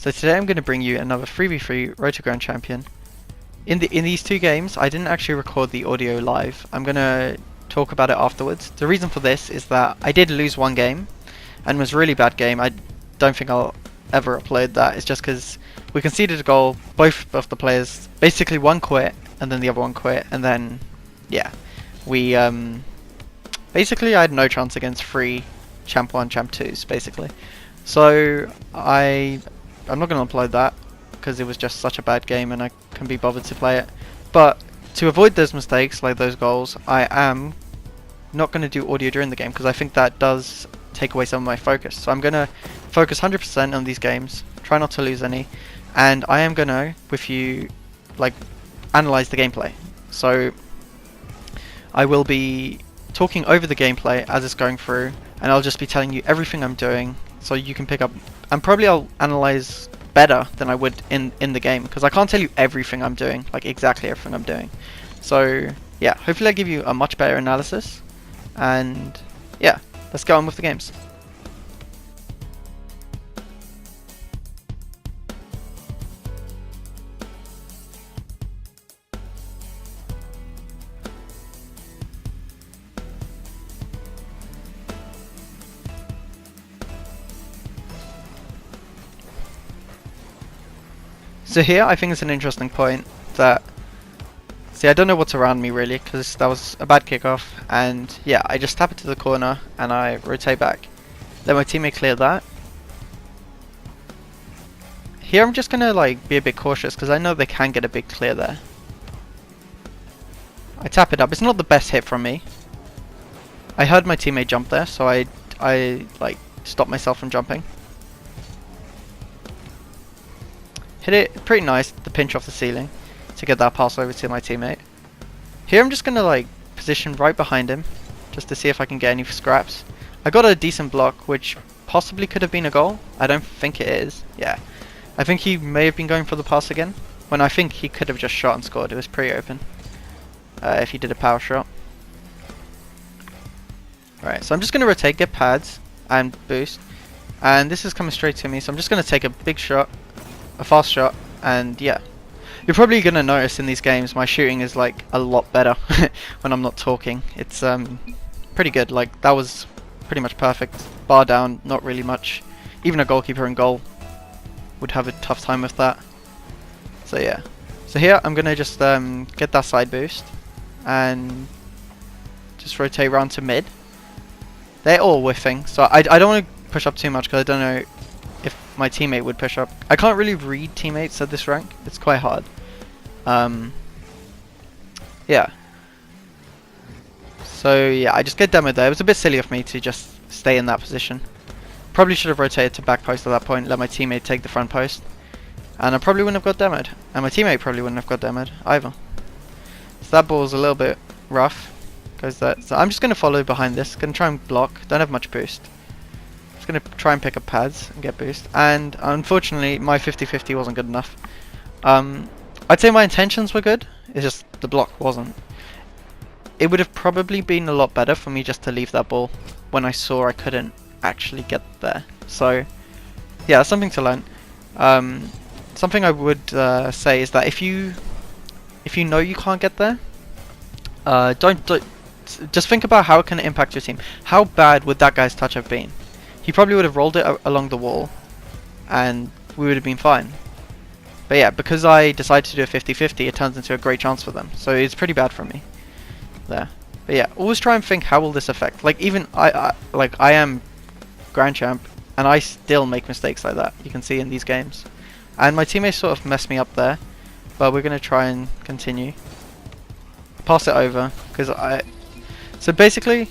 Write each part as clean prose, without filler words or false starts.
So today I'm going to bring you another 3v3 Road to Grand Champion. In these two games, I didn't actually record the audio live. I'm going to talk about it afterwards. The reason for this is that I did lose one game, and it was a really bad game. I don't think I'll ever upload that. It's just because we conceded a goal, both of the players, basically one quit, and then the other one quit, and then, yeah. We, basically I had no chance against 3 Champ 1, Champ 2s, basically. So, I'm not going to upload that, because it was just such a bad game and I couldn't be bothered to play it. But, to avoid those mistakes, like those goals, I am not going to do audio during the game, because I think that does take away some of my focus. So I'm going to focus 100% on these games, try not to lose any, and I am going to, with you, like, analyze the gameplay. So, I will be talking over the gameplay as it's going through, and I'll just be telling you everything I'm doing, so you can pick up, and probably I'll analyze better than I would in the game, because I can't tell you everything I'm doing, like exactly everything I'm doing. So yeah, hopefully I give you a much better analysis, and yeah, let's go on with the games. So here, I think it's an interesting point that, see, I don't know what's around me really, because that was a bad kickoff, and yeah, I just tap it to the corner, and I rotate back. Let my teammate clear that. Here I'm just gonna like be a bit cautious, because I know they can get a big clear there. I tap it up, it's not the best hit from me. I heard my teammate jump there, so I like stopped myself from jumping. Hit it pretty nice, the pinch off the ceiling, to get that pass over to my teammate. Here I'm just going to like position right behind him, just to see if I can get any scraps. I got a decent block, which possibly could have been a goal. I don't think it is. Yeah, I think he may have been going for the pass again, when I think he could have just shot and scored. It was pretty open, if he did a power shot. Right, so I'm just going to rotate, get pads, and boost. And this is coming straight to me, so I'm just going to take a big shot. A fast shot, and yeah, you're probably gonna notice in these games my shooting is like a lot better when I'm not talking. It's pretty good. Like that was pretty much perfect. Bar down, not really much. Even a goalkeeper in goal would have a tough time with that. So yeah. So here I'm gonna just get that side boost and just rotate around to mid. They're all whiffing, so I don't want to push up too much because I don't know if my teammate would push up. I can't really read teammates at this rank. It's quite hard. Yeah. So yeah, I just get demoed there. It was a bit silly of me to just stay in that position. Probably should have rotated to back post at that point, let my teammate take the front post. And I probably wouldn't have got demoed. And my teammate probably wouldn't have got demoed either. So that ball's a little bit rough. So I'm just going to follow behind this. Going to try and block. Don't have much boost. Just going to try and pick up pads and get boost, and unfortunately my 50-50 wasn't good enough. I'd say my intentions were good, it's just the block wasn't. It would have probably been a lot better for me just to leave that ball when I saw I couldn't actually get there. So yeah, that's something to learn. Something I would say is that if you know you can't get there, don't just think about how it can impact your team. How bad would that guy's touch have been? He probably would have rolled it along the wall, and we would have been fine. But yeah, because I decided to do a 50-50, it turns into a great chance for them. So it's pretty bad for me there. But yeah, always try and think, how will this affect? Like even I am Grand Champ, and I still make mistakes like that. You can see in these games, and my teammates sort of messed me up there. But we're gonna try and continue. Pass it over, because so basically,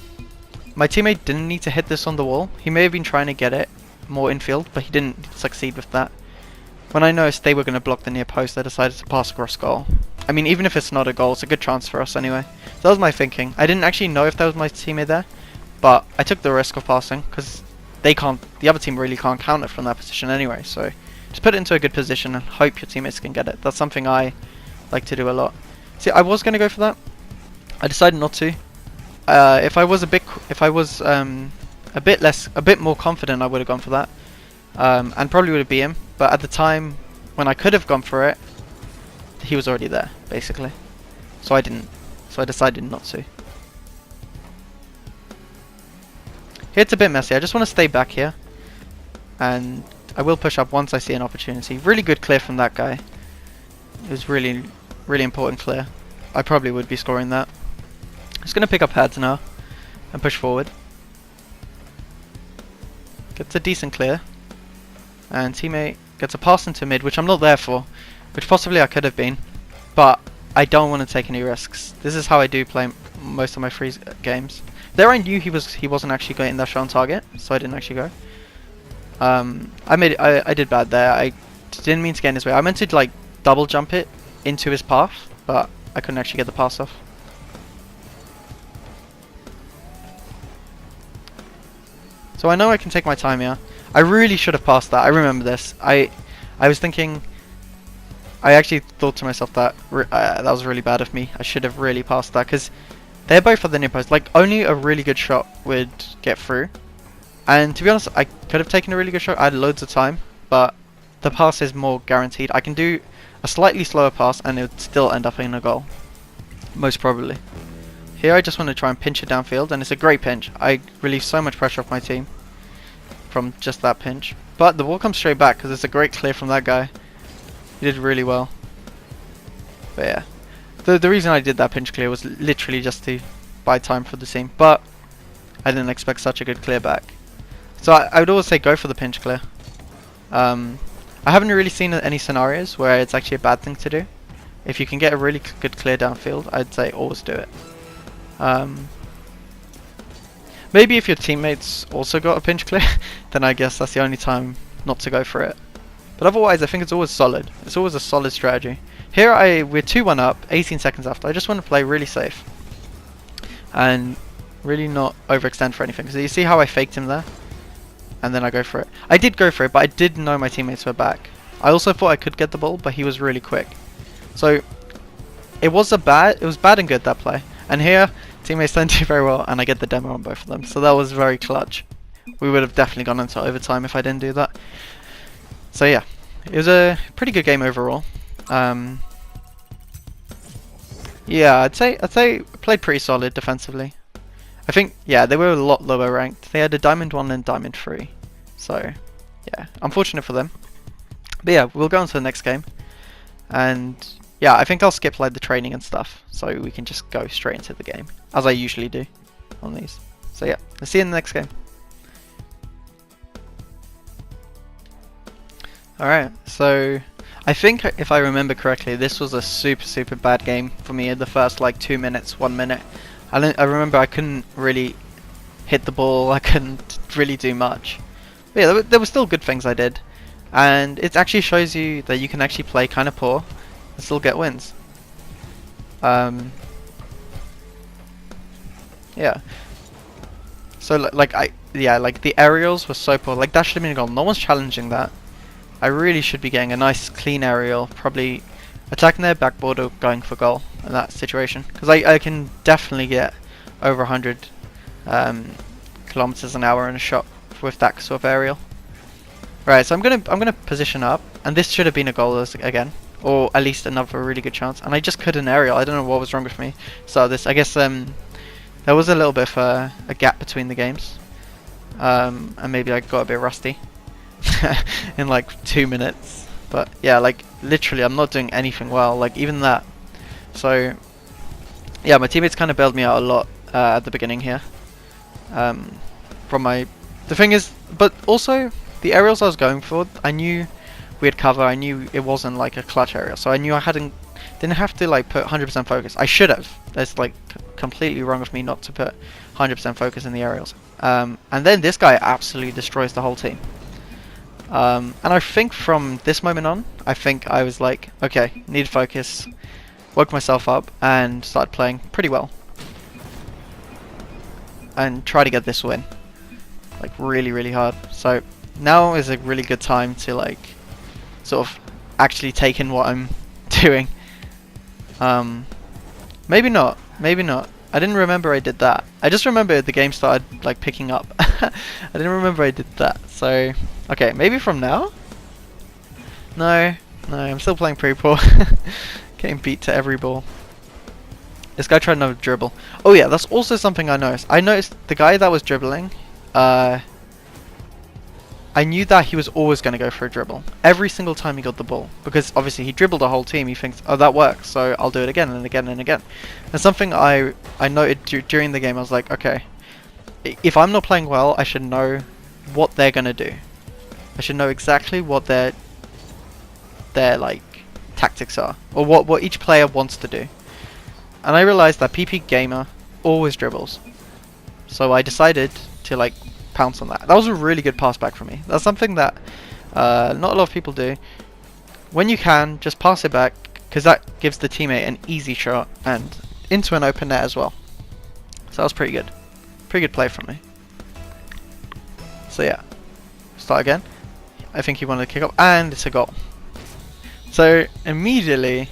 my teammate didn't need to hit this on the wall. He may have been trying to get it more infield, but he didn't succeed with that. When I noticed they were going to block the near post, I decided to pass across goal. I mean, even if it's not a goal, it's a good chance for us anyway. So that was my thinking. I didn't actually know if that was my teammate there, but I took the risk of passing, because the other team really can't counter from that position anyway. So just put it into a good position and hope your teammates can get it. That's something I like to do a lot. See, I was going to go for that. I decided not to. If I was a bit more confident, I would have gone for that, and probably would have beat him. but at the time when I could have gone for it, he was already there, basically. So I didn't. So I decided not to. Here it's a bit messy. I just want to stay back here. And I will push up once I see an opportunity. Really good clear from that guy. It was really, really important clear. I probably would be scoring that. Just going to pick up heads now and push forward. Gets a decent clear. And teammate gets a pass into mid, which I'm not there for. Which possibly I could have been. But I don't want to take any risks. This is how I do play most of my free games. There I knew he wasn't actually getting that shot on target, so I didn't actually go. I did bad there. I didn't mean to get in his way. I meant to like double jump it into his path, but I couldn't actually get the pass off. So I know I can take my time here. I really should have passed that. I remember this. I was thinking. I actually thought to myself that that was really bad of me. I should have really passed that because they're both at the near post. Like only a really good shot would get through. And to be honest, I could have taken a really good shot. I had loads of time, but the pass is more guaranteed. I can do a slightly slower pass and it would still end up in a goal. Most probably. Here I just want to try and pinch it downfield, and it's a great pinch. I relieve so much pressure off my team from just that pinch. But the ball comes straight back because it's a great clear from that guy. He did really well. But yeah. The reason I did that pinch clear was literally just to buy time for the team. But I didn't expect such a good clear back. So I would always say go for the pinch clear. I haven't really seen any scenarios where it's actually a bad thing to do. If you can get a really good clear downfield, I'd say always do it. Maybe if your teammates also got a pinch clear, then I guess that's the only time not to go for it. But otherwise, I think it's always solid. It's always a solid strategy. Here we're 2-1 up, 18 seconds after. I just want to play really safe. And really not overextend for anything. So you see how I faked him there? And then I go for it. I did go for it, but I did know my teammates were back. I also thought I could get the ball, but he was really quick. So it was bad and good, that play. And here, teammates don't do very well, and I get the demo on both of them. So that was very clutch. We would have definitely gone into overtime if I didn't do that. So yeah, it was a pretty good game overall. Yeah, I'd say I played pretty solid defensively. I think, yeah, they were a lot lower ranked. They had a Diamond 1 and Diamond 3. So, yeah, unfortunate for them. But yeah, we'll go on to the next game. And yeah, I think I'll skip like the training and stuff, so we can just go straight into the game, as I usually do on these. So yeah, let's see you in the next game. Alright, so I think if I remember correctly, this was a super bad game for me in the first like 2 minutes, 1 minute. I remember I couldn't really hit the ball, I couldn't really do much. But yeah, there were still good things I did. And it actually shows you that you can actually play kind of poor and still get wins. Yeah. So like the aerials were so poor. Like that should have been a goal. No one's challenging that. I really should be getting a nice clean aerial, probably attacking their backboard or going for goal in that situation. Because I can definitely get over 100 kilometers an hour in a shot with that sort of aerial. Right, so I'm gonna position up, and this should have been a goal again, or at least another really good chance. And I just couldn't aerial. I don't know what was wrong with me. So this, I guess, there was a little bit of a gap between the games, and maybe I got a bit rusty in like 2 minutes. But yeah, like literally, I'm not doing anything well. Like even that. So yeah, my teammates kind of bailed me out a lot at the beginning here. The thing is, but also. The aerials I was going for, I knew we had cover, I knew it wasn't like a clutch aerial, so I knew I didn't have to like put 100% focus. I should have. That's like completely wrong of me not to put 100% focus in the aerials. And then this guy absolutely destroys the whole team. And I think from this moment on, I think I was like, okay, need focus, woke myself up and started playing pretty well. And try to get this win. Like really hard. So now is a really good time to like sort of actually take in what I'm doing. Maybe not. I didn't remember I did that. I just remember the game started like picking up. I didn't remember I did that. So okay, maybe from now. No, no, I'm still playing pretty poor. Getting beat to every ball. This guy tried another dribble. Oh yeah, that's also something I noticed. I noticed the guy that was dribbling, I knew that he was always going to go for a dribble. Every single time he got the ball. Because obviously he dribbled the whole team, he thinks, oh that works, so I'll do it again and again and again. And something I noted during the game, I was like, okay, if I'm not playing well, I should know what they're going to do. I should know exactly what their like tactics are, or what each player wants to do. And I realized that PP Gamer always dribbles. So I decided to like pounce on that. That was a really good pass back for me. That's something that not a lot of people do. When you can, just pass it back, because that gives the teammate an easy shot and into an open net as well. So that was pretty good. Pretty good play from me. So yeah, start again. I think he wanted to kick off, and it's a goal. So immediately,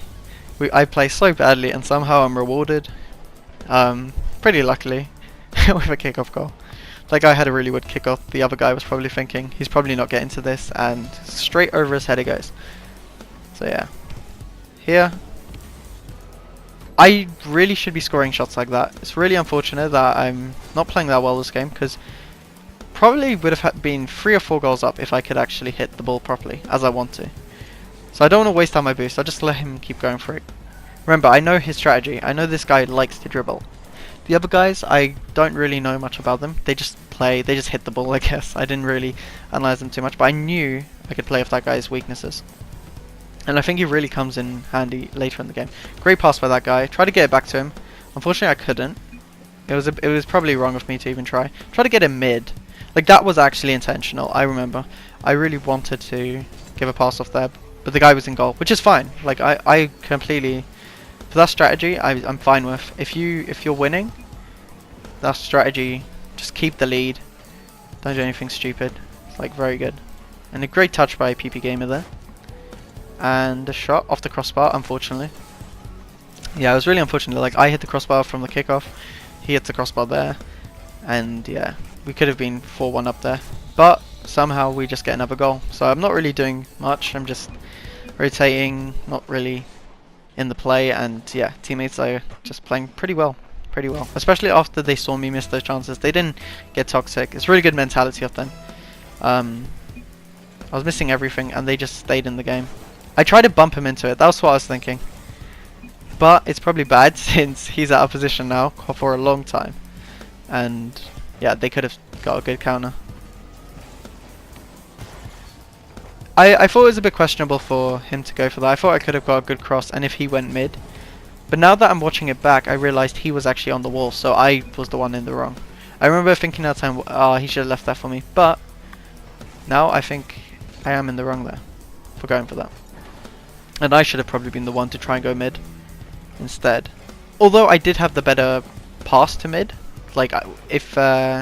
I play so badly, and somehow I'm rewarded, pretty luckily, with a kickoff goal. That guy had a really good kickoff. The other guy was probably thinking, he's probably not getting to this, and straight over his head it goes. So yeah. Here, I really should be scoring shots like that. It's really unfortunate that I'm not playing that well this game, because probably would have been 3 or 4 goals up if I could actually hit the ball properly, as I want to. So I don't want to waste out my boost, I'll just let him keep going for it. Remember, I know his strategy. I know this guy likes to dribble. The other guys, I don't really know much about them. They just play, they just hit the ball, I guess. I didn't really analyze them too much, but I knew I could play with that guy's weaknesses. And I think he really comes in handy later in the game. Great pass by that guy. Tried to get it back to him. Unfortunately, I couldn't. It was probably wrong of me to even try. Try to get him mid. Like, that was actually intentional, I remember. I really wanted to give a pass off there, but the guy was in goal, which is fine. Like, I completely... For that strategy, I'm fine with. If you're winning, that strategy, just keep the lead. Don't do anything stupid. It's like very good. And a great touch by PP Gamer there. And a shot off the crossbar, unfortunately. Yeah, it was really unfortunate. Like, I hit the crossbar from the kickoff. He hits the crossbar there. And yeah, we could have been 4-1 up there. But somehow we just get another goal. So I'm not really doing much. I'm just rotating, not really in the play, and yeah, teammates are just playing pretty well, especially after they saw me miss those chances. They didn't get toxic. It's really good mentality of them. I was missing everything and they just stayed in the game. I tried to bump him into it, that's what I was thinking, but it's probably bad since he's out of position now for a long time, and yeah, they could have got a good counter. I thought it was a bit questionable for him to go for that. I thought I could have got a good cross and if he went mid. But now that I'm watching it back, I realised he was actually on the wall, so I was the one in the wrong. I remember thinking that time, oh, he should have left that for me. But now I think I am in the wrong there for going for that. And I should have probably been the one to try and go mid instead. Although I did have the better pass to mid. Like, if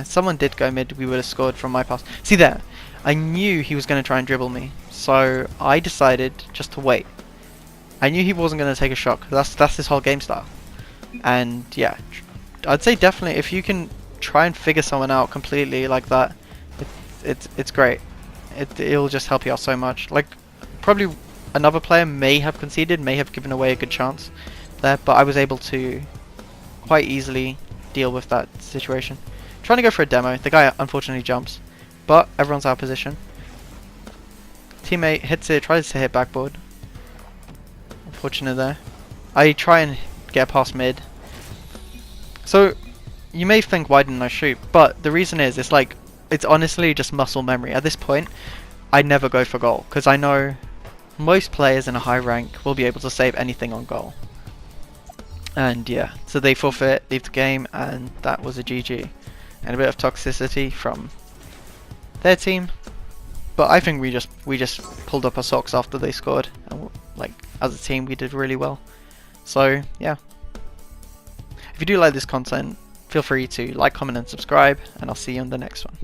someone did go mid, we would have scored from my pass. See there, I knew he was going to try and dribble me. So I decided just to wait. I knew he wasn't going to take a shot, because that's his whole game style. And yeah, I'd say definitely if you can try and figure someone out completely like that, it's great. It'll just help you out so much. Like, probably another player may have conceded, may have given away a good chance there, but I was able to quite easily deal with that situation. Trying to go for a demo, the guy unfortunately jumps, but everyone's out of position. Teammate hits it, tries to hit backboard. Unfortunate there. I try and get past mid. So you may think, why didn't I shoot? But the reason is, it's honestly just muscle memory. At this point, I never go for goal, because I know most players in a high rank will be able to save anything on goal. And yeah, so they forfeit, leave the game, and that was a GG. And a bit of toxicity from their team. But I think we just pulled up our socks after they scored, and like as a team we did really well. So yeah, if you do like this content, feel free to like, comment and subscribe, and I'll see you on the next one.